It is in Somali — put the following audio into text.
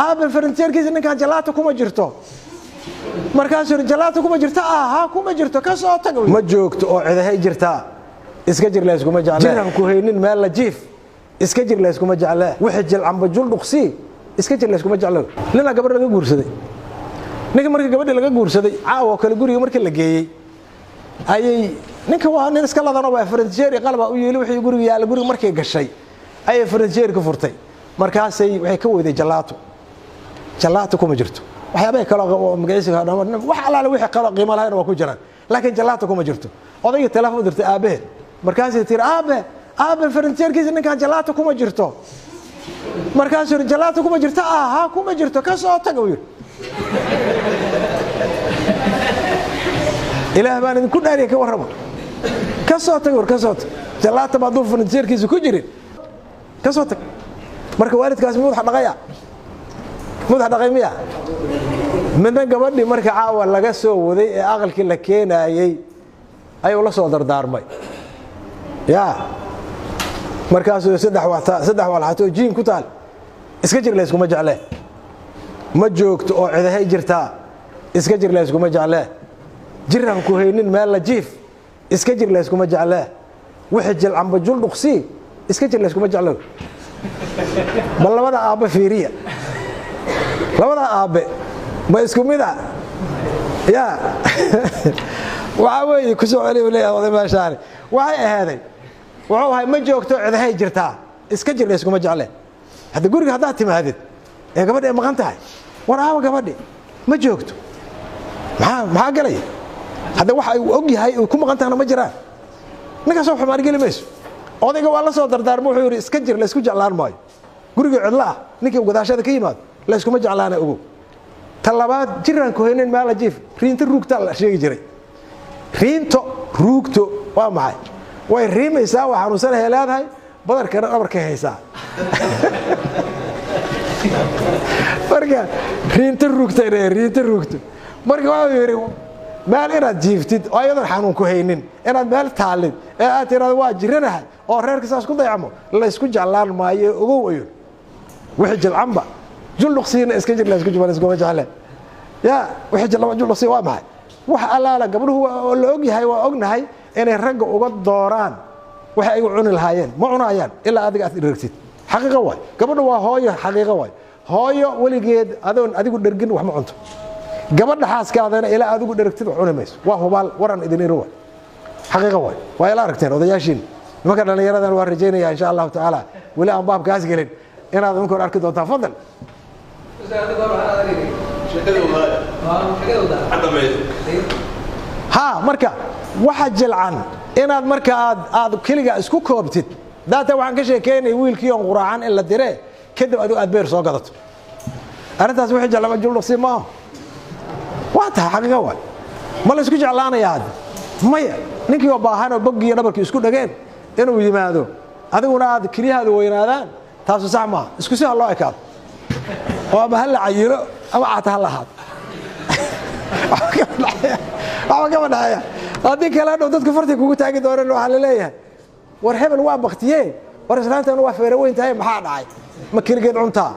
aabe faranjeerkiisa ninkan jalaato kuma jirto markaasuu yiri jalaato kuma jirto aha kuma jirto ka soo tag ma joogto oo cidahay jirtaa iska jir la iskuma jeclaa jiran ku haynin meel la jiif iska jir la iskuma jeclaa wixii jil amba jul dhuqsi iska jir la iskuma jeclaa nina gabar laga guursaday ninka markii gabadha laga guursaday caawa kale guriga markii la geeyay ayay ninka waa nin iska ladan oo faranjeer qalba u yeelay wixii guriga yaala guriga markii gashay ayay faranjeer ka furtay markaasay waxay ka weyday jalaato kuma jirto waxyaabay kala magaysiga wax alaale wixii kala qiimo lahayn waa ku jiraan laakiin jalaato kuma jirto odayga telefoon dirtay aabe markaasay tir aabe faranjeerkiisa ninkan jalaato kuma jirto markaasuu yiri jalaato kuma jirto aha kuma jirto ka soo tag uu yiri ilaah baan idin ku dhaariyay ka warrama ka soo tag jalaato ma duu faranjeerkiisa ku jirin ka soo tag marka waalidkaas madax dhaqay miya midna gabadhii marka caawa laga soo waday ee aqalkii la keenayay ayuu la soo dardaarmay markaasuu saddex walxato jiin ku taal iska jir la iskuma jeclee ma joogto oo cidahay jirtaa iska jir la iskuma jeclee jiran ku haynin meel la jiif iska jir la iskuma jeclee wixii jil amba jul dhuqsi iska jir la iskuma jeclaa bal labada aabe fiiriya labada aabe ma isku mid ah waxa weey ku soo celiyo leeyahay oday maashaani waxay ahaaday wuxuu ahay ma joogto cidahay jirtaa iska jir la iskuma jeclee hadda guriga hadaa timaadid ee gabadha ay maqan tahay war aawa gabadhi ma joogto maxaa galay hadda waxa uu og yahay uu ku maqan tahay ma jiraan ninka soo xumaan gali mayso odayga waa la soo dardaarmo wuxuu yiri iska jir la isku jeclaan maayo guriga cidla ah ninkii gadaashada ka yimaado la iskuma jeclaana ogow talabaad jiran ku haynin meel la jiif riinta ruugta la sheegi jiray ruugto waa maxay way riimaysaa waxa xanuunsan leedahay badarkana dhabarka haysaa marka riinta ruugto marka waa yiri meel inaad jiiftid oo ayadan xanuun ku haynin inaad meel taalid ee aad tiraado waa jiranahay oo reerka saas ku dayacmo la isku jeclaan maayo ogow ayo wixii jilcamba juluqsiina iska jir la isku jibaan iskuma jeclaan wixii jilcamba juluqsi waa maxay wax alaala gabdhuhu la og yahay waa ognahay inay ragga uga dooraan waxa ay cuni lahaayeen ma cunayaan ilaa adiga aad dhirgtid xaqiiqo way gabadhu waa hooyo xaqiiqo way hooyo waligeed adigu dhergin wax ma cunto gabadha xaaskaadana ilaa adigu dhirgtid wax cuni mayso waa hubaal waran idin iro way xaqiiqo way waa ila aragteen odayaashin nimanka dhalinyaradan waa rajeynaya insha Allah taala wali aan baabkaas gelin inaad idinku arki doontaan fadlan marka waxa jilcan inaad marka aad kaliga isku koobtid daata waxaan ka sheekeynay wiilkii oo quraacan in la diray kadib aad beer soo gadato arintaas wixii jalaba juluqsi ma waata xaqiiqo way ma la isku jeclaanayaa maya ninkii oo baahan oo bogiyo dhabarkii isku dhageen inuu yimaado adiguna aad kaliyaada weynaadaan taas sax ma isku si loo ekaado oo ma hal cayiro ama aata hal ahad waxa ka badaya hadii kala dadku farti kugu taagi doonaan waxa la leeyahay war hebel waa baqtiyay war islaantan waa feeraweyn tahay maxaa dhacay ma kaligeed cuntaa